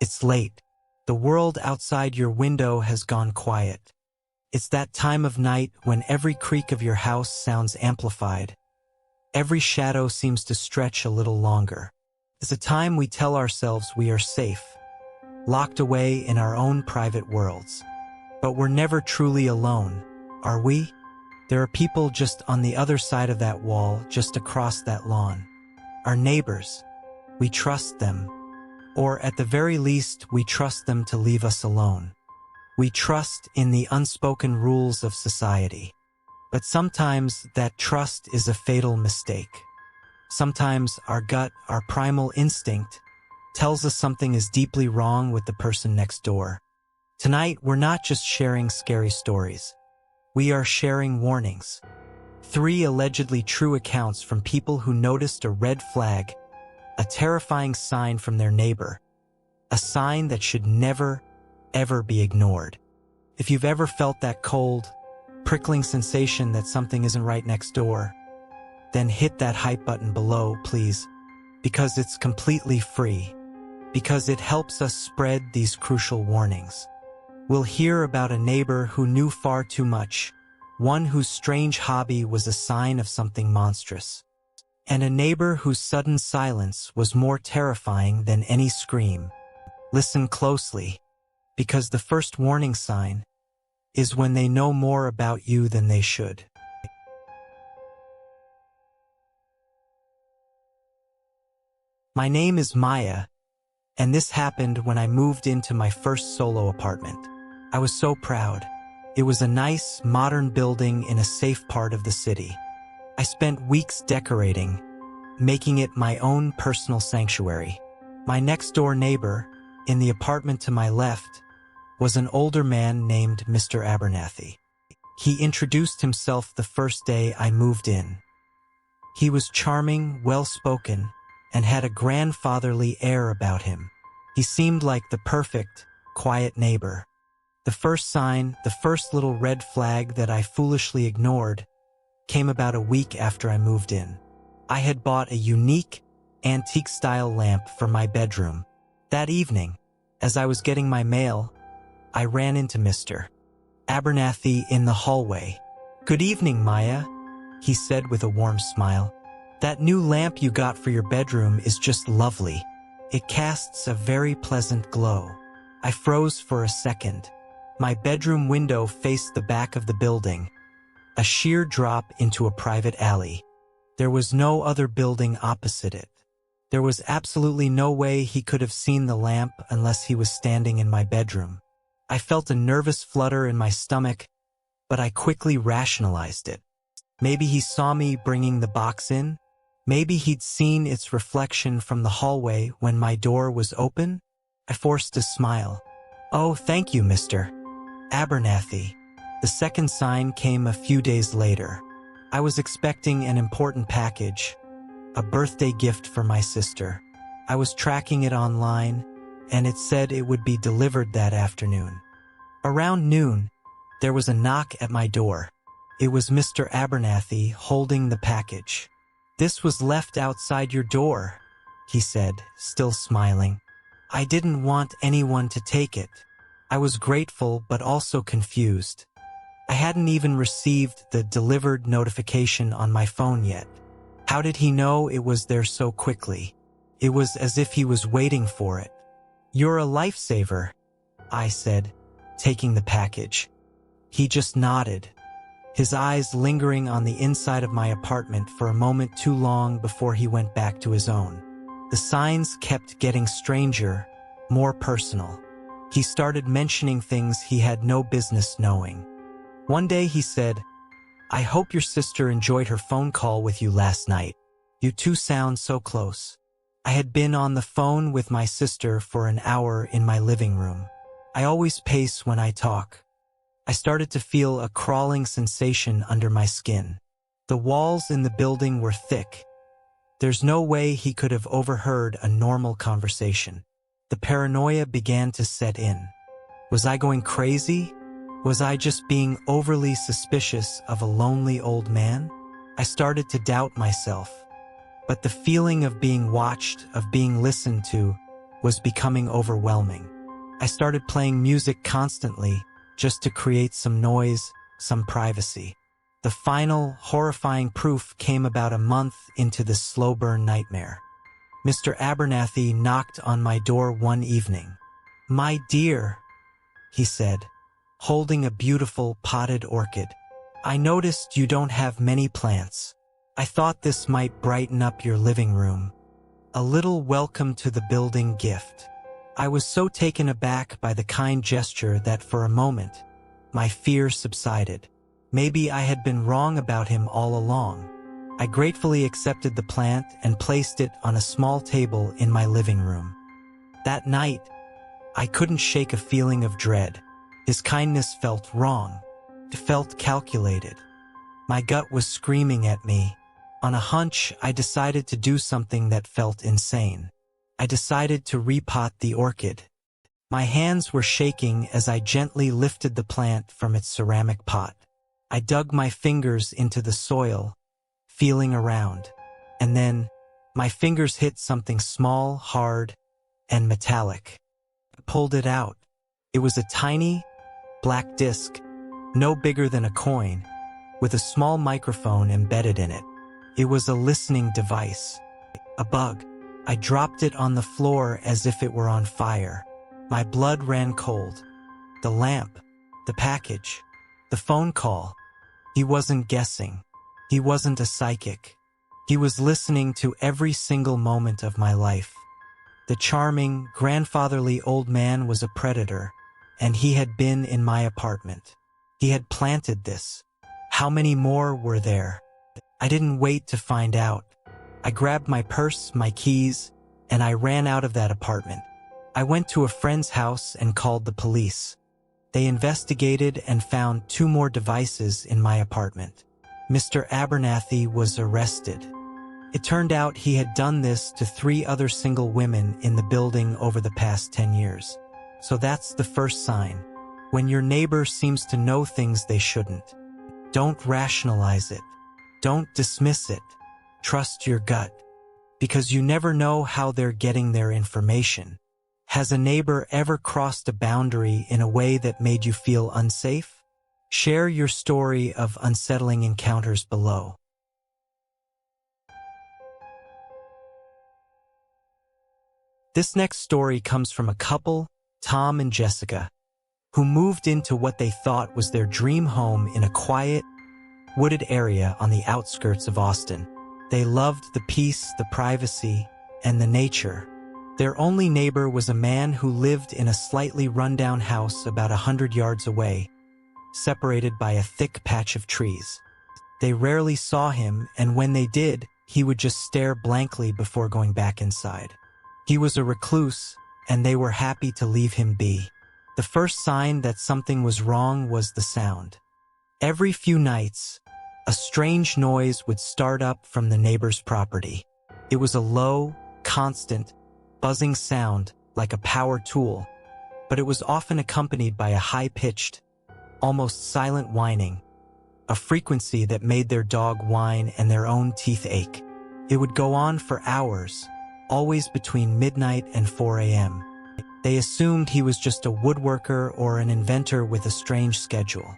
It's late. The world outside your window has gone quiet. It's that time of night when every creak of your house sounds amplified. Every shadow seems to stretch a little longer. It's a time we tell ourselves we are safe, locked away in our own private worlds. But we're never truly alone, are we? There are people just on the other side of that wall, just across that lawn. Our neighbors. We trust them. Or at the very least, we trust them to leave us alone. We trust in the unspoken rules of society. But sometimes that trust is a fatal mistake. Sometimes our gut, our primal instinct, tells us something is deeply wrong with the person next door. Tonight, we're not just sharing scary stories. We are sharing warnings. 3 allegedly true accounts from people who noticed a red flag, a terrifying sign from their neighbor, a sign that should never, ever be ignored. If you've ever felt that cold, prickling sensation that something isn't right next door, then hit that hype button below, please, because it's completely free, because it helps us spread these crucial warnings. We'll hear about a neighbor who knew far too much, one whose strange hobby was a sign of something monstrous, and a neighbor whose sudden silence was more terrifying than any scream. Listen closely, because the first warning sign is when they know more about you than they should. My name is Maya, and this happened when I moved into my first solo apartment. I was so proud. It was a nice, modern building in a safe part of the city. I spent weeks decorating, making it my own personal sanctuary. My next-door neighbor, in the apartment to my left, was an older man named Mr. Abernathy. He introduced himself the first day I moved in. He was charming, well-spoken, and had a grandfatherly air about him. He seemed like the perfect, quiet neighbor. The first sign, the first little red flag that I foolishly ignored, came about a week after I moved in. I had bought a unique, antique-style lamp for my bedroom. That evening, as I was getting my mail, I ran into Mr. Abernathy in the hallway. "Good evening, Maya," he said with a warm smile. "That new lamp you got for your bedroom is just lovely. It casts a very pleasant glow." I froze for a second. My bedroom window faced the back of the building, a sheer drop into a private alley. There was no other building opposite it. There was absolutely no way he could have seen the lamp unless he was standing in my bedroom. I felt a nervous flutter in my stomach, but I quickly rationalized it. Maybe he saw me bringing the box in? Maybe he'd seen its reflection from the hallway when my door was open? I forced a smile. "Oh, thank you, Mr. Abernathy." The second sign came a few days later. I was expecting an important package, a birthday gift for my sister. I was tracking it online, and it said it would be delivered that afternoon. Around noon, there was a knock at my door. It was Mr. Abernathy holding the package. "This was left outside your door," he said, still smiling. I didn't want anyone to take it. I was grateful but also confused. I hadn't even received the delivered notification on my phone yet. How did he know it was there so quickly? It was as if he was waiting for it. "You're a lifesaver," I said, taking the package. He just nodded, his eyes lingering on the inside of my apartment for a moment too long before he went back to his own. The signs kept getting stranger, more personal. He started mentioning things he had no business knowing. One day he said, "I hope your sister enjoyed her phone call with you last night. You two sound so close." I had been on the phone with my sister for an hour in my living room. I always pace when I talk. I started to feel a crawling sensation under my skin. The walls in the building were thick. There's no way he could have overheard a normal conversation. The paranoia began to set in. Was I going crazy? Was I just being overly suspicious of a lonely old man? I started to doubt myself. But the feeling of being watched, of being listened to, was becoming overwhelming. I started playing music constantly, just to create some noise, some privacy. The final, horrifying proof came about a month into this slow-burn nightmare. Mr. Abernathy knocked on my door one evening. "My dear," he said, holding a beautiful potted orchid, "I noticed you don't have many plants. I thought this might brighten up your living room. A little welcome to the building gift." I was so taken aback by the kind gesture that for a moment, my fear subsided. Maybe I had been wrong about him all along. I gratefully accepted the plant and placed it on a small table in my living room. That night, I couldn't shake a feeling of dread. His kindness felt wrong. It felt calculated. My gut was screaming at me. On a hunch, I decided to do something that felt insane. I decided to repot the orchid. My hands were shaking as I gently lifted the plant from its ceramic pot. I dug my fingers into the soil, feeling around. And then, my fingers hit something small, hard, and metallic. I pulled it out. It was a tiny, black disc, no bigger than a coin, with a small microphone embedded in it. It was a listening device. A bug. I dropped it on the floor as if it were on fire. My blood ran cold. The lamp, the package, the phone call. He wasn't guessing. He wasn't a psychic. He was listening to every single moment of my life. The charming, grandfatherly old man was a predator, and he had been in my apartment. He had planted this. How many more were there? I didn't wait to find out. I grabbed my purse, my keys, and I ran out of that apartment. I went to a friend's house and called the police. They investigated and found 2 more devices in my apartment. Mr. Abernathy was arrested. It turned out he had done this to 3 other single women in the building over the past 10 years. So that's the first sign. When your neighbor seems to know things they shouldn't. Don't rationalize it. Don't dismiss it. Trust your gut. Because you never know how they're getting their information. Has a neighbor ever crossed a boundary in a way that made you feel unsafe? Share your story of unsettling encounters below. This next story comes from a couple, Tom and Jessica, who moved into what they thought was their dream home in a quiet, wooded area on the outskirts of Austin. They loved the peace, the privacy, and the nature. Their only neighbor was a man who lived in a slightly rundown house about 100 yards away, separated by a thick patch of trees. They rarely saw him, and when they did, he would just stare blankly before going back inside. He was a recluse, and they were happy to leave him be. The first sign that something was wrong was the sound. Every few nights, a strange noise would start up from the neighbor's property. It was a low, constant, buzzing sound like a power tool, but it was often accompanied by a high-pitched, almost silent whining, a frequency that made their dog whine and their own teeth ache. It would go on for hours, always between midnight and 4 a.m. They assumed he was just a woodworker or an inventor with a strange schedule.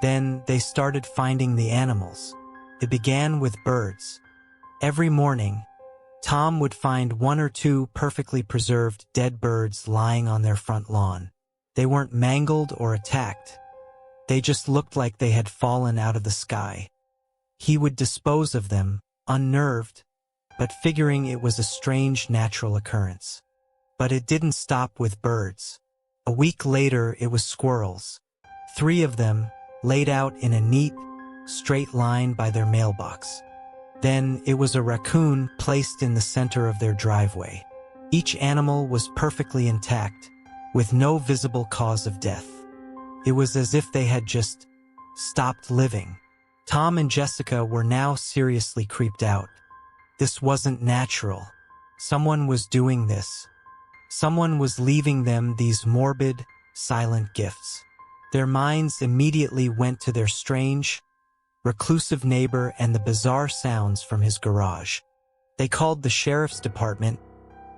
Then they started finding the animals. It began with birds. Every morning, Tom would find 1 or 2 perfectly preserved dead birds lying on their front lawn. They weren't mangled or attacked. They just looked like they had fallen out of the sky. He would dispose of them, unnerved, but figuring it was a strange natural occurrence. But it didn't stop with birds. A week later, it was squirrels. 3 of them, laid out in a neat, straight line by their mailbox. Then it was a raccoon placed in the center of their driveway. Each animal was perfectly intact, with no visible cause of death. It was as if they had just stopped living. Tom and Jessica were now seriously creeped out. This wasn't natural. Someone was doing this. Someone was leaving them these morbid, silent gifts. Their minds immediately went to their strange, reclusive neighbor and the bizarre sounds from his garage. They called the sheriff's department,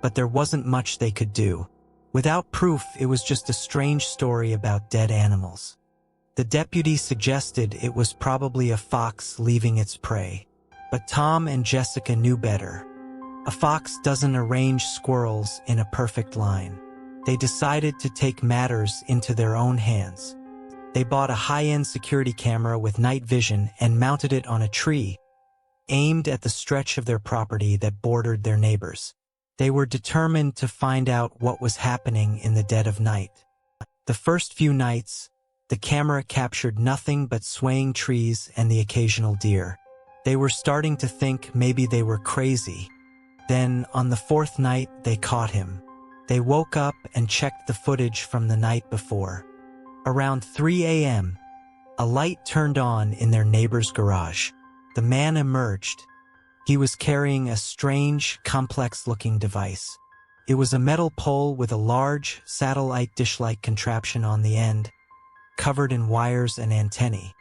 but there wasn't much they could do. Without proof, it was just a strange story about dead animals. The deputy suggested it was probably a fox leaving its prey. But Tom and Jessica knew better. A fox doesn't arrange squirrels in a perfect line. They decided to take matters into their own hands. They bought a high-end security camera with night vision and mounted it on a tree, aimed at the stretch of their property that bordered their neighbors. They were determined to find out what was happening in the dead of night. The first few nights, the camera captured nothing but swaying trees and the occasional deer. They were starting to think maybe they were crazy. Then, on the fourth night, they caught him. They woke up and checked the footage from the night before. Around 3 a.m., a light turned on in their neighbor's garage. The man emerged. He was carrying a strange, complex-looking device. It was a metal pole with a large, satellite dish-like contraption on the end, covered in wires and antennae.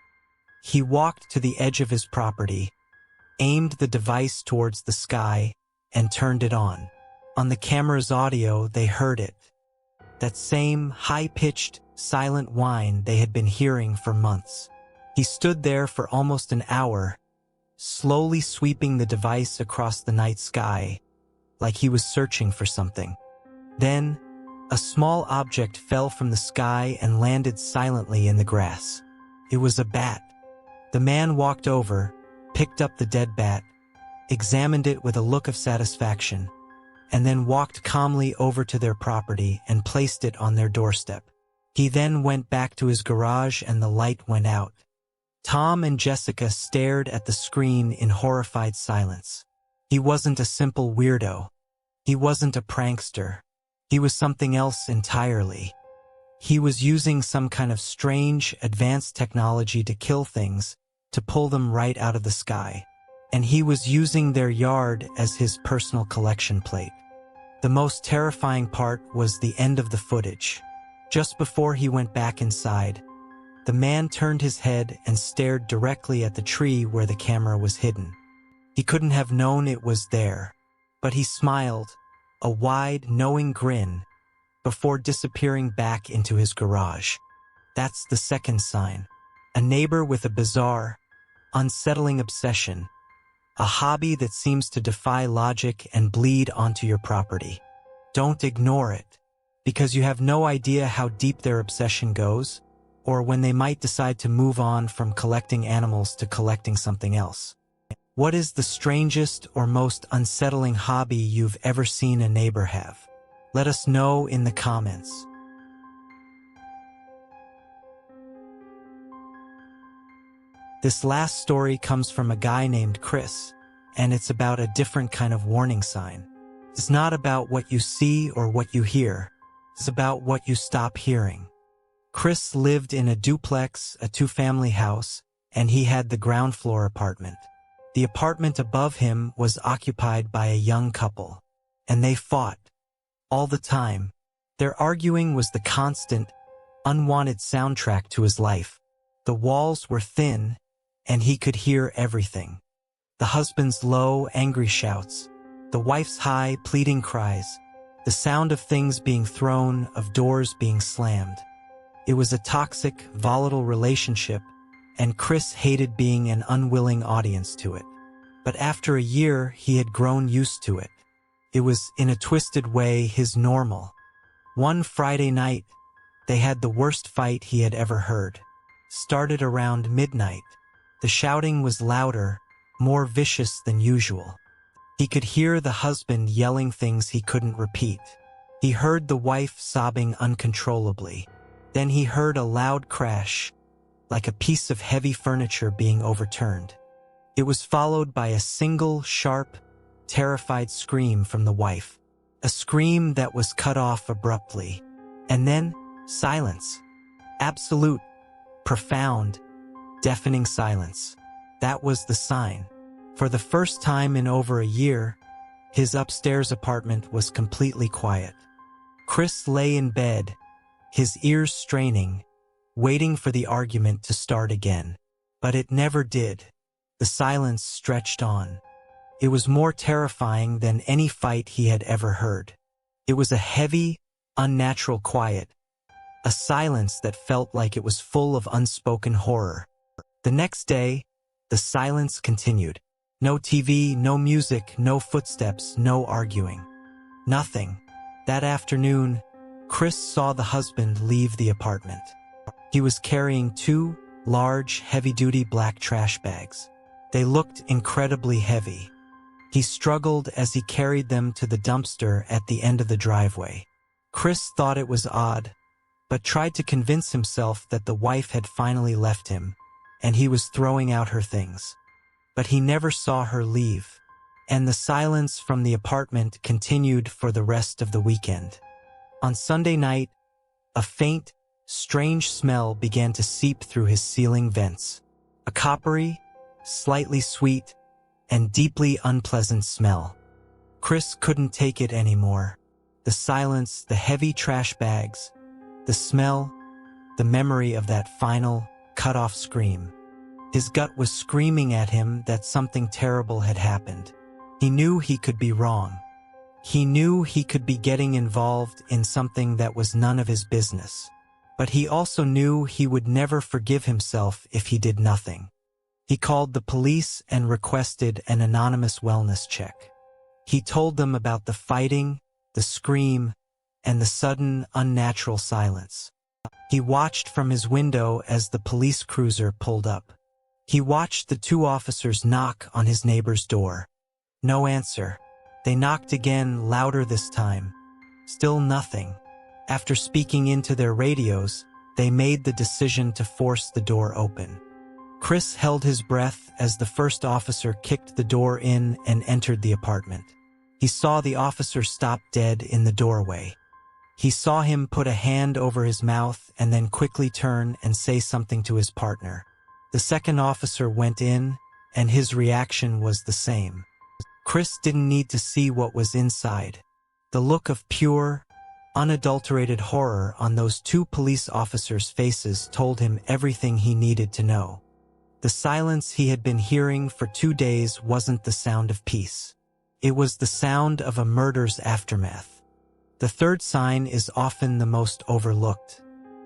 He walked to the edge of his property, aimed the device towards the sky, and turned it on. On the camera's audio, they heard it. That same high-pitched, silent whine they had been hearing for months. He stood there for almost an hour, slowly sweeping the device across the night sky, like he was searching for something. Then, a small object fell from the sky and landed silently in the grass. It was a bat. The man walked over, picked up the dead bat, examined it with a look of satisfaction, and then walked calmly over to their property and placed it on their doorstep. He then went back to his garage and the light went out. Tom and Jessica stared at the screen in horrified silence. He wasn't a simple weirdo. He wasn't a prankster. He was something else entirely. He was using some kind of strange, advanced technology to kill things, to pull them right out of the sky. And he was using their yard as his personal collection plate. The most terrifying part was the end of the footage. Just before he went back inside, the man turned his head and stared directly at the tree where the camera was hidden. He couldn't have known it was there, but he smiled, a wide, knowing grin, before disappearing back into his garage. That's the second sign. A neighbor with a bizarre, unsettling obsession. A hobby that seems to defy logic and bleed onto your property. Don't ignore it, because you have no idea how deep their obsession goes, or when they might decide to move on from collecting animals to collecting something else. What is the strangest or most unsettling hobby you've ever seen a neighbor have? Let us know in the comments. This last story comes from a guy named Chris, and it's about a different kind of warning sign. It's not about what you see or what you hear. It's about what you stop hearing. Chris lived in a duplex, a two-family house, and he had the ground floor apartment. The apartment above him was occupied by a young couple, and they fought all the time. Their arguing was the constant, unwanted soundtrack to his life. The walls were thin, and he could hear everything. The husband's low, angry shouts, the wife's high, pleading cries, the sound of things being thrown, of doors being slammed. It was a toxic, volatile relationship, and Chris hated being an unwilling audience to it. But after a year, he had grown used to it. It was, in a twisted way, his normal. One Friday night, they had the worst fight he had ever heard. Started around midnight. The shouting was louder, more vicious than usual. He could hear the husband yelling things he couldn't repeat. He heard the wife sobbing uncontrollably. Then he heard a loud crash, like a piece of heavy furniture being overturned. It was followed by a single, sharp, terrified scream from the wife. A scream that was cut off abruptly. And then, silence. Absolute, profound, deafening silence. That was the sign. For the first time in over a year, his upstairs apartment was completely quiet. Chris lay in bed, his ears straining, waiting for the argument to start again. But it never did. The silence stretched on. It was more terrifying than any fight he had ever heard. It was a heavy, unnatural quiet, a silence that felt like it was full of unspoken horror. The next day, the silence continued. No TV, no music, no footsteps, no arguing. Nothing. That afternoon, Chris saw the husband leave the apartment. He was carrying 2 large, heavy-duty black trash bags. They looked incredibly heavy. He struggled as he carried them to the dumpster at the end of the driveway. Chris thought it was odd, but tried to convince himself that the wife had finally left him, and he was throwing out her things. But he never saw her leave, and the silence from the apartment continued for the rest of the weekend. On Sunday night, a faint, strange smell began to seep through his ceiling vents. A coppery, slightly sweet, and deeply unpleasant smell. Chris couldn't take it anymore. The silence, the heavy trash bags, the smell, the memory of that final, cut-off scream. His gut was screaming at him that something terrible had happened. He knew he could be wrong. He knew he could be getting involved in something that was none of his business. But he also knew he would never forgive himself if he did nothing. He called the police and requested an anonymous wellness check. He told them about the fighting, the scream, and the sudden, unnatural silence. He watched from his window as the police cruiser pulled up. He watched the 2 officers knock on his neighbor's door. No answer. They knocked again, louder this time. Still nothing. After speaking into their radios, they made the decision to force the door open. Chris held his breath as the first officer kicked the door in and entered the apartment. He saw the officer stop dead in the doorway. He saw him put a hand over his mouth and then quickly turn and say something to his partner. The second officer went in, and his reaction was the same. Chris didn't need to see what was inside. The look of pure, unadulterated horror on those 2 police officers' faces told him everything he needed to know. The silence he had been hearing for 2 days wasn't the sound of peace. It was the sound of a murder's aftermath. The third sign is often the most overlooked.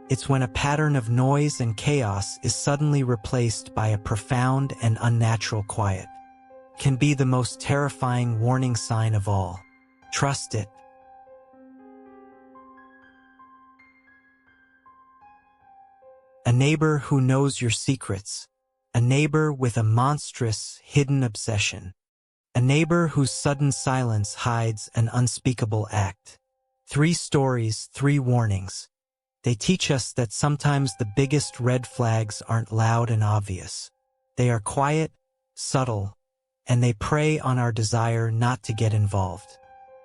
It's when a pattern of noise and chaos is suddenly replaced by a profound and unnatural quiet. It can be the most terrifying warning sign of all. Trust it. A neighbor who knows your secrets. A neighbor with a monstrous, hidden obsession. A neighbor whose sudden silence hides an unspeakable act. 3 stories, 3 warnings. They teach us that sometimes the biggest red flags aren't loud and obvious. They are quiet, subtle, and they prey on our desire not to get involved.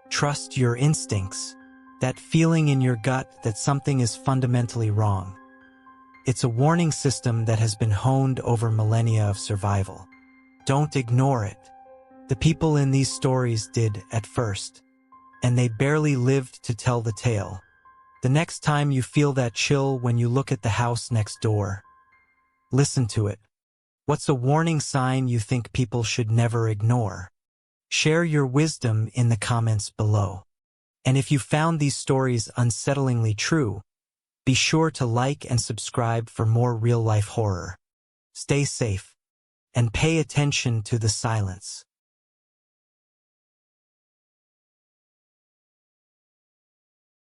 Trust your instincts, that feeling in your gut that something is fundamentally wrong. It's a warning system that has been honed over millennia of survival. Don't ignore it. The people in these stories did at first, and they barely lived to tell the tale. The next time you feel that chill when you look at the house next door, listen to it. What's a warning sign you think people should never ignore? Share your wisdom in the comments below. And if you found these stories unsettlingly true, be sure to like and subscribe for more real-life horror. Stay safe, and pay attention to the silence.